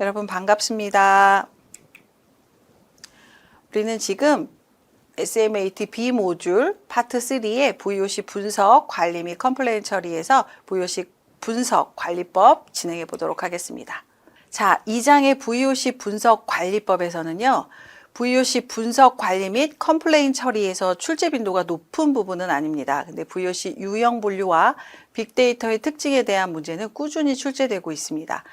여러분 반갑습니다. 우리는 지금 SMAT B 모듈 파트 3의 VOC 분석, 관리 및 컴플레인 처리에서 VOC 분석, 관리법 진행해 보도록 하겠습니다. 자, 2장의 VOC 분석 관리법에서는요. VOC 분석 관리 및 컴플레인 처리에서 출제 빈도가 높은 부분은 아닙니다. 근데 VOC 유형 분류와 빅데이터의 특징에 대한 문제는 꾸준히 출제되고 있습니다.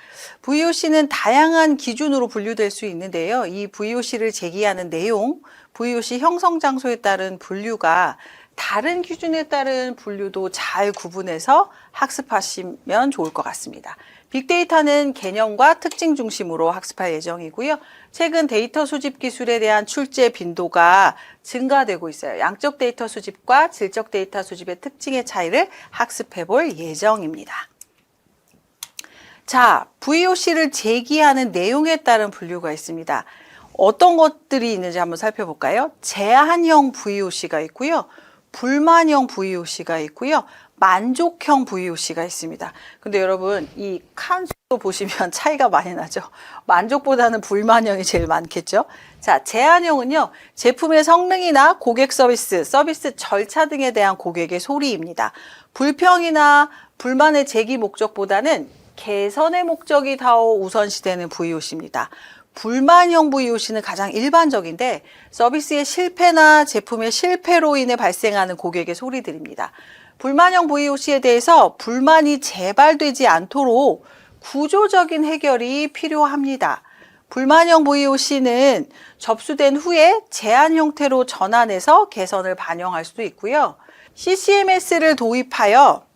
VOC는 다양한 기준으로 분류될 수 있는데요. 이 VOC를 제기하는 내용, VOC 형성 장소에 따른 분류가 다른 기준에 따른 분류도 잘 구분해서 학습하시면 좋을 것 같습니다. 빅데이터는 개념과 특징 중심으로 학습할 예정이고요. 최근 데이터 수집 기술에 대한 출제 빈도가 증가되고 있어요. 양적 데이터 수집과 질적 데이터 수집의 특징의 차이를 학습해 볼 예정입니다. 자, VOC를 제기하는 내용에 따른 분류가 있습니다. 어떤 것들이 있는지 한번 살펴볼까요? 제한형 VOC가 있고요. 불만형 VOC가 있고요. 만족형 VOC가 있습니다. 근데 여러분 이 칸수도 보시면 차이가 많이 나죠. 만족보다는 불만형이 제일 많겠죠. 자, 제한형은요. 제품의 성능이나 고객 서비스 절차 등에 대한 고객의 소리입니다. 불평이나 불만의 제기 목적보다는 개선의 목적이 더 우선시되는 VOC입니다. 불만형 VOC는 가장 일반적인데 서비스의 실패나 제품의 실패로 인해 발생하는 고객의 소리들입니다. 불만형 VOC에 대해서 불만이 재발되지 않도록 구조적인 해결이 필요합니다. 불만형 VOC는 접수된 후에 제한 형태로 전환해서 개선을 반영할 수도 있고요. CCMS를 도입하여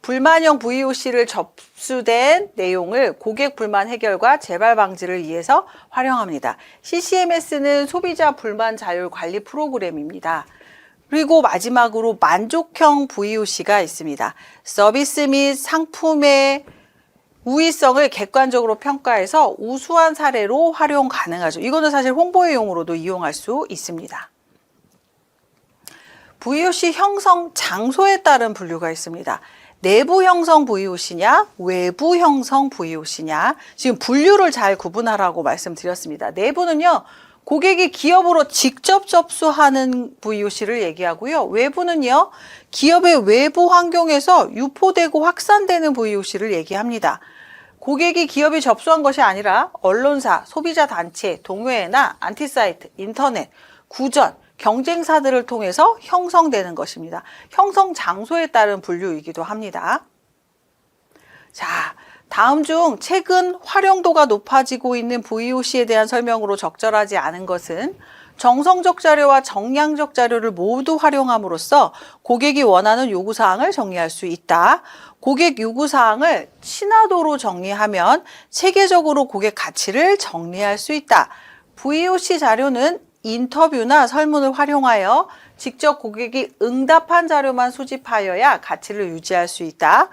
불만형 VOC를 접수된 내용을 고객 불만 해결과 재발 방지를 위해서 활용합니다. CCMS는 소비자 불만 자율 관리 프로그램입니다. 그리고 마지막으로 만족형 VOC가 있습니다. 서비스 및 상품의 우위성을 객관적으로 평가해서 우수한 사례로 활용 가능하죠. 이거는 사실 홍보의 용으로도 이용할 수 있습니다. VOC 형성 장소에 따른 분류가 있습니다. 내부 형성 VOC냐, 외부 형성 VOC냐, 지금 분류를 잘 구분하라고 말씀드렸습니다. 내부는요, 고객이 기업으로 직접 접수하는 VOC를 얘기하고요. 외부는요, 기업의 외부 환경에서 유포되고 확산되는 VOC를 얘기합니다. 고객이 기업이 접수한 것이 아니라 언론사, 소비자 단체, 동호회나 안티사이트, 인터넷, 구전, 경쟁사들을 통해서 형성되는 것입니다. 형성 장소에 따른 분류이기도 합니다. 자, 다음 중 최근 활용도가 높아지고 있는 VOC에 대한 설명으로 적절하지 않은 것은 정성적 자료와 정량적 자료를 모두 활용함으로써 고객이 원하는 요구사항을 정리할 수 있다. 고객 요구사항을 친화도로 정리하면 체계적으로 고객 가치를 정리할 수 있다. VOC 자료는 인터뷰나 설문을 활용하여 직접 고객이 응답한 자료만 수집하여야 가치를 유지할 수 있다.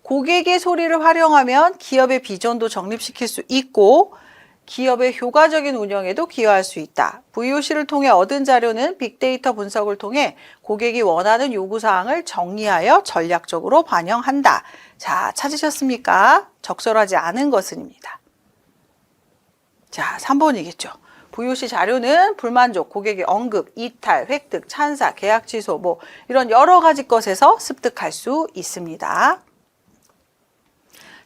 고객의 소리를 활용하면 기업의 비전도 정립시킬 수 있고 기업의 효과적인 운영에도 기여할 수 있다. VOC를 통해 얻은 자료는 빅데이터 분석을 통해 고객이 원하는 요구사항을 정리하여 전략적으로 반영한다. 자, 찾으셨습니까? 적절하지 않은 것은입니다. 자, 3번이겠죠. VOC 자료는 불만족, 고객의 언급, 이탈, 획득, 찬사, 계약 취소 이런 여러 가지 것에서 습득할 수 있습니다.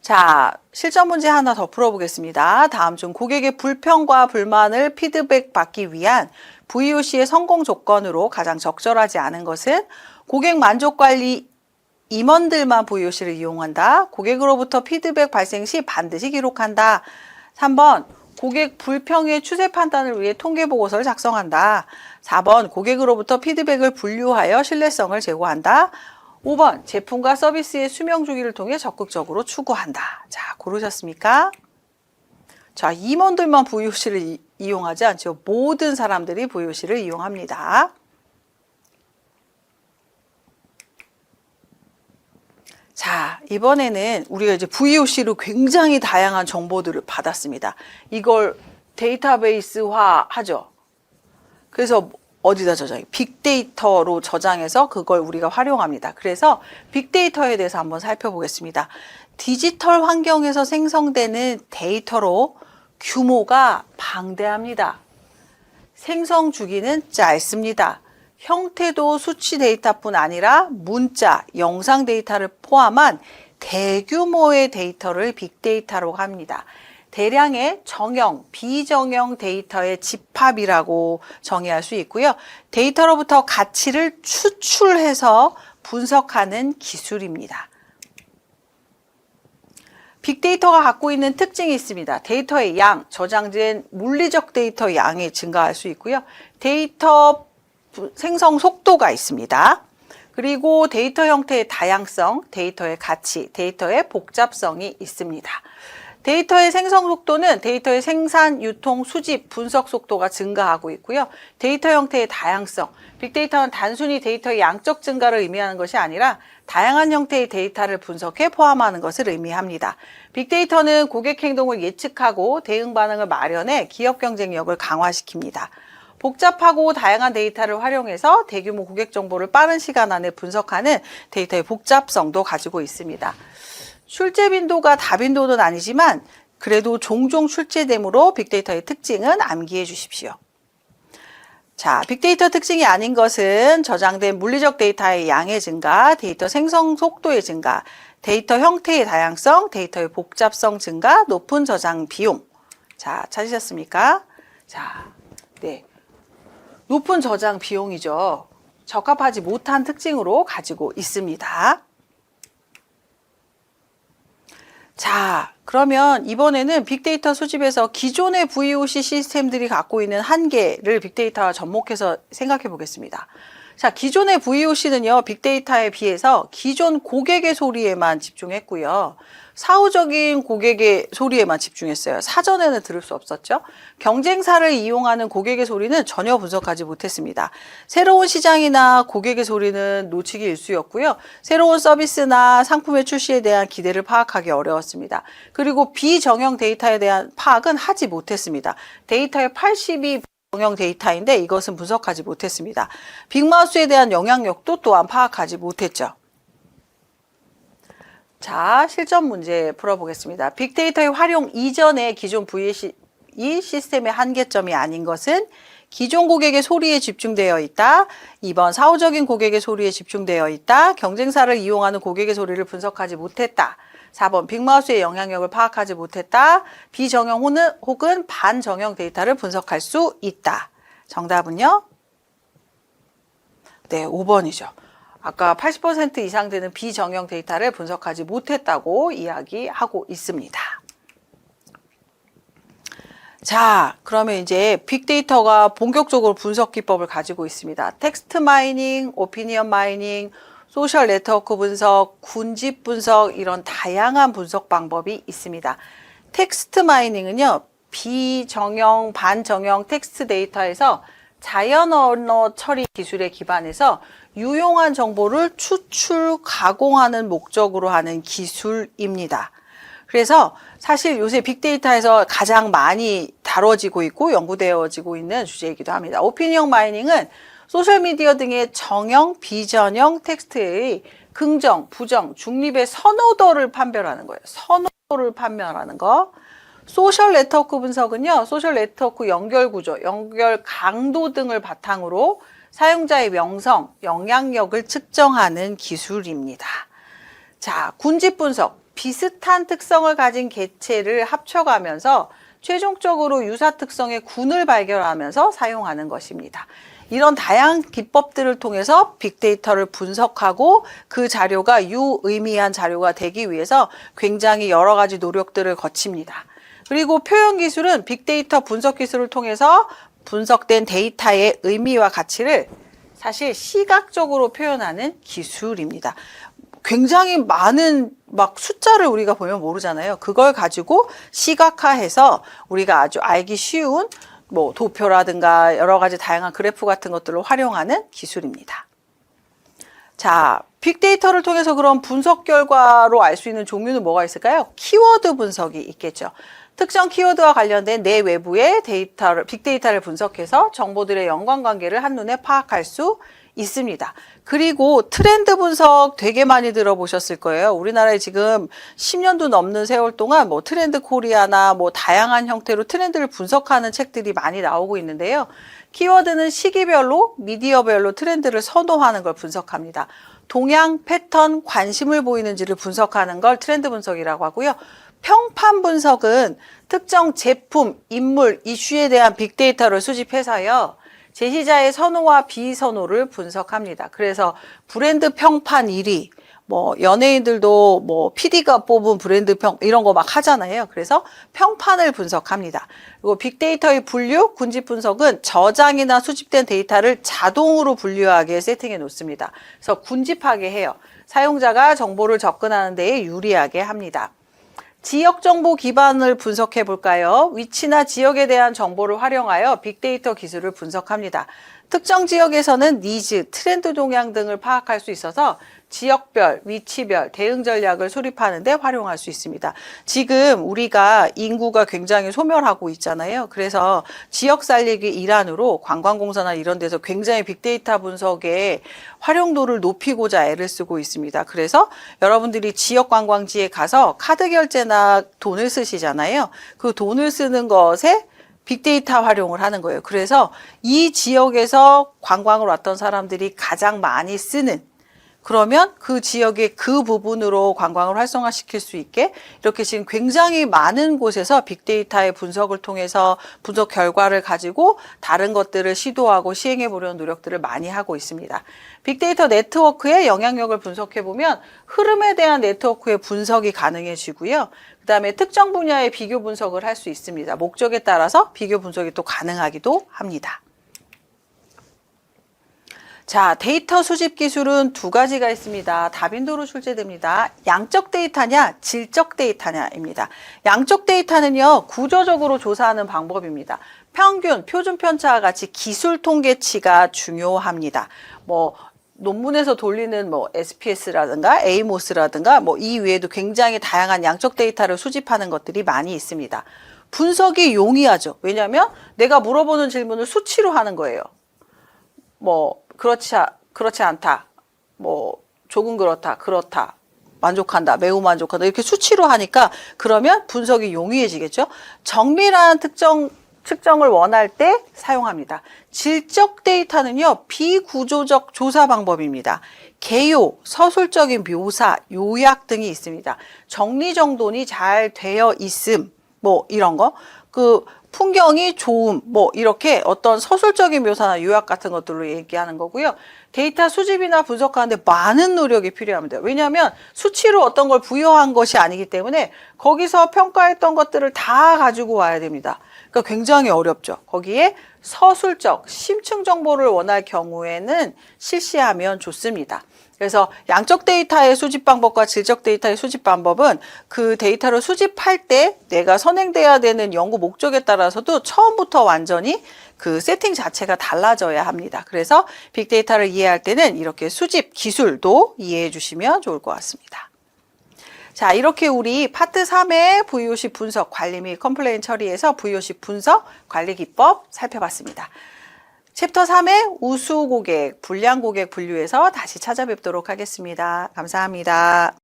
자, 실전 문제 하나 더 풀어보겠습니다. 다음 중 고객의 불평과 불만을 피드백 받기 위한 VOC의 성공 조건으로 가장 적절하지 않은 것은 고객 만족 관리 임원들만 VOC를 이용한다. 고객으로부터 피드백 발생 시 반드시 기록한다. 3번 고객 불평의 추세 판단을 위해 통계 보고서를 작성한다. 4번 고객으로부터 피드백을 분류하여 신뢰성을 제고한다. 5번 제품과 서비스의 수명 주기를 통해 적극적으로 추구한다. 자, 고르셨습니까? 자, 임원들만 VOC를 이용하지 않죠. 모든 사람들이 VOC를 이용합니다. 자, 이번에는 우리가 이제 VOC로 굉장히 다양한 정보들을 받았습니다. 이걸 데이터베이스화 하죠. 그래서 어디다 저장해? 빅데이터로 저장해서 그걸 우리가 활용합니다. 그래서 빅데이터에 대해서 한번 살펴보겠습니다. 디지털 환경에서 생성되는 데이터로 규모가 방대합니다. 생성 주기는 짧습니다. 형태도 수치 데이터뿐 아니라 문자, 영상 데이터를 포함한 대규모의 데이터를 빅데이터라고 합니다. 대량의 정형, 비정형 데이터의 집합이라고 정의할 수 있고요. 데이터로부터 가치를 추출해서 분석하는 기술입니다. 빅데이터가 갖고 있는 특징이 있습니다. 데이터의 양, 저장된 물리적 데이터 양이 증가할 수 있고요. 데이터 생성 속도가 있습니다. 그리고 데이터 형태의 다양성, 데이터의 가치, 데이터의 복잡성이 있습니다. 데이터의 생성 속도는 데이터의 생산, 유통, 수집, 분석 속도가 증가하고 있고요. 데이터 형태의 다양성, 빅데이터는 단순히 데이터의 양적 증가를 의미하는 것이 아니라 다양한 형태의 데이터를 분석해 포함하는 것을 의미합니다. 빅데이터는 고객 행동을 예측하고 대응 반응을 마련해 기업 경쟁력을 강화시킵니다. 복잡하고 다양한 데이터를 활용해서 대규모 고객 정보를 빠른 시간 안에 분석하는 데이터의 복잡성도 가지고 있습니다. 출제 빈도가 다빈도는 아니지만 그래도 종종 출제되므로 빅데이터의 특징은 암기해 주십시오. 자, 빅데이터 특징이 아닌 것은 저장된 물리적 데이터의 양의 증가, 데이터 생성 속도의 증가, 데이터 형태의 다양성, 데이터의 복잡성 증가, 높은 저장 비용. 자, 찾으셨습니까? 자, 네. 높은 저장 비용이죠. 적합하지 못한 특징으로 가지고 있습니다. 자, 그러면 이번에는 빅데이터 수집에서 기존의 VOC 시스템들이 갖고 있는 한계를 빅데이터와 접목해서 생각해 보겠습니다. 자, 기존의 VOC는요, 빅데이터에 비해서 기존 고객의 소리에만 집중했고요. 사후적인 고객의 소리에만 집중했어요. 사전에는 들을 수 없었죠. 경쟁사를 이용하는 고객의 소리는 전혀 분석하지 못했습니다. 새로운 시장이나 고객의 소리는 놓치기 일쑤였고요. 새로운 서비스나 상품의 출시에 대한 기대를 파악하기 어려웠습니다. 그리고 비정형 데이터에 대한 파악은 하지 못했습니다. 데이터의 80이 정형 데이터인데 이것은 분석하지 못했습니다. 빅마우스에 대한 영향력도 또한 파악하지 못했죠. 자, 실전 문제 풀어보겠습니다. 빅데이터의 활용 이전의 기존 VOC 시스템의 한계점이 아닌 것은 기존 고객의 소리에 집중되어 있다. 2번 사후적인 고객의 소리에 집중되어 있다. 경쟁사를 이용하는 고객의 소리를 분석하지 못했다. 4번 빅마우스의 영향력을 파악하지 못했다. 비정형 혹은 반정형 데이터를 분석할 수 있다. 정답은요? 네, 5번이죠. 아까 80% 이상 되는 비정형 데이터를 분석하지 못했다고 이야기하고 있습니다. 자, 그러면 이제 빅데이터가 본격적으로 분석 기법을 가지고 있습니다. 텍스트 마이닝, 오피니언 마이닝, 소셜 네트워크 분석, 군집 분석 이런 다양한 분석 방법이 있습니다. 텍스트 마이닝은요, 비정형, 반정형 텍스트 데이터에서 자연 언어 처리 기술에 기반해서 유용한 정보를 추출, 가공하는 목적으로 하는 기술입니다. 그래서 사실 요새 빅데이터에서 가장 많이 다뤄지고 있고 연구되어지고 있는 주제이기도 합니다. 오피니언 마이닝은 소셜미디어 등의 정형, 비전형 텍스트의 긍정, 부정, 중립의 선호도를 판별하는 거예요. 선호도를 판별하는 거. 소셜 네트워크 분석은요, 소셜 네트워크 연결 구조, 연결 강도 등을 바탕으로 사용자의 명성, 영향력을 측정하는 기술입니다. 자, 군집 분석. 비슷한 특성을 가진 개체를 합쳐가면서 최종적으로 유사 특성의 군을 발견하면서 사용하는 것입니다. 이런 다양한 기법들을 통해서 빅데이터를 분석하고 그 자료가 유의미한 자료가 되기 위해서 굉장히 여러 가지 노력들을 거칩니다. 그리고 표현 기술은 빅데이터 분석 기술을 통해서 분석된 데이터의 의미와 가치를 사실 시각적으로 표현하는 기술입니다. 굉장히 많은 막 숫자를 우리가 보면 모르잖아요. 그걸 가지고 시각화해서 우리가 아주 알기 쉬운 뭐 도표라든가 여러 가지 다양한 그래프 같은 것들을 활용하는 기술입니다. 자, 빅데이터를 통해서 그런 분석 결과로 알 수 있는 종류는 뭐가 있을까요? 키워드 분석이 있겠죠. 특정 키워드와 관련된 내 외부의 빅데이터를 분석해서 정보들의 연관관계를 한눈에 파악할 수 있습니다. 그리고 트렌드 분석 되게 많이 들어보셨을 거예요. 우리나라에 지금 10년도 넘는 세월 동안 뭐 트렌드 코리아나 뭐 다양한 형태로 트렌드를 분석하는 책들이 많이 나오고 있는데요. 키워드는 시기별로, 미디어별로 트렌드를 선호하는 걸 분석합니다. 동향, 패턴, 관심을 보이는지를 분석하는 걸 트렌드 분석이라고 하고요. 평판 분석은 특정 제품, 인물, 이슈에 대한 빅데이터를 수집해서요. 제시자의 선호와 비선호를 분석합니다. 그래서 브랜드 평판 1위, 뭐 연예인들도 뭐 PD가 뽑은 브랜드 평 이런 거 막 하잖아요. 그래서 평판을 분석합니다. 그리고 빅데이터의 분류, 군집 분석은 저장이나 수집된 데이터를 자동으로 분류하게 세팅해 놓습니다. 그래서 군집하게 해요. 사용자가 정보를 접근하는 데에 유리하게 합니다. 지역 정보 기반을 분석해 볼까요? 위치나 지역에 대한 정보를 활용하여 빅데이터 기술을 분석합니다. 특정 지역에서는 니즈, 트렌드 동향 등을 파악할 수 있어서 지역별, 위치별 대응 전략을 수립하는 데 활용할 수 있습니다. 지금 우리가 인구가 굉장히 소멸하고 있잖아요. 그래서 지역 살리기 일환으로 관광공사나 이런 데서 굉장히 빅데이터 분석의 활용도를 높이고자 애를 쓰고 있습니다. 그래서 여러분들이 지역 관광지에 가서 카드 결제나 돈을 쓰시잖아요. 그 돈을 쓰는 것에 빅데이터 활용을 하는 거예요. 그래서 이 지역에서 관광을 왔던 사람들이 가장 많이 쓰는, 그러면 그 지역의 그 부분으로 관광을 활성화시킬 수 있게 이렇게 지금 굉장히 많은 곳에서 빅데이터의 분석을 통해서 분석 결과를 가지고 다른 것들을 시도하고 시행해 보려는 노력들을 많이 하고 있습니다. 빅데이터 네트워크의 영향력을 분석해 보면 흐름에 대한 네트워크의 분석이 가능해지고요. 그 다음에 특정 분야의 비교 분석을 할 수 있습니다. 목적에 따라서 비교 분석이 또 가능하기도 합니다. 자, 데이터 수집 기술은 두 가지가 있습니다. 다빈도로 출제됩니다. 양적 데이터냐, 질적 데이터냐입니다. 양적 데이터는요, 구조적으로 조사하는 방법입니다. 평균, 표준 편차와 같이 기술 통계치가 중요합니다. 뭐 논문에서 돌리는 뭐 SPS라든가 에이모스라든가 뭐 이 외에도 굉장히 다양한 양적 데이터를 수집하는 것들이 많이 있습니다. 분석이 용이하죠. 왜냐하면 내가 물어보는 질문을 수치로 하는 거예요. 뭐 그렇지 않다, 뭐 조금 그렇다, 그렇다, 만족한다, 매우 만족한다 이렇게 수치로 하니까 그러면 분석이 용이해지겠죠. 정밀한 측정을 원할 때 사용합니다. 질적 데이터는요, 비구조적 조사 방법입니다. 개요, 서술적인 묘사, 요약 등이 있습니다. 정리정돈이 잘 되어 있음, 뭐 이런 거, 그 풍경이 좋음, 뭐 이렇게 어떤 서술적인 묘사나 요약 같은 것들로 얘기하는 거고요. 데이터 수집이나 분석하는데 많은 노력이 필요합니다. 왜냐하면 수치로 어떤 걸 부여한 것이 아니기 때문에 거기서 평가했던 것들을 다 가지고 와야 됩니다. 그러니까 굉장히 어렵죠. 거기에 서술적, 심층 정보를 원할 경우에는 실시하면 좋습니다. 그래서 양적 데이터의 수집 방법과 질적 데이터의 수집 방법은 그 데이터를 수집할 때 내가 선행돼야 되는 연구 목적에 따라서도 처음부터 완전히 그 세팅 자체가 달라져야 합니다. 그래서 빅데이터를 이해할 때는 이렇게 수집 기술도 이해해 주시면 좋을 것 같습니다. 자, 이렇게 우리 파트 3의 VOC 분석, 관리 및 컴플레인 처리에서 VOC 분석, 관리 기법 살펴봤습니다. 챕터 3의 우수 고객, 불량 고객 분류에서 다시 찾아뵙도록 하겠습니다. 감사합니다.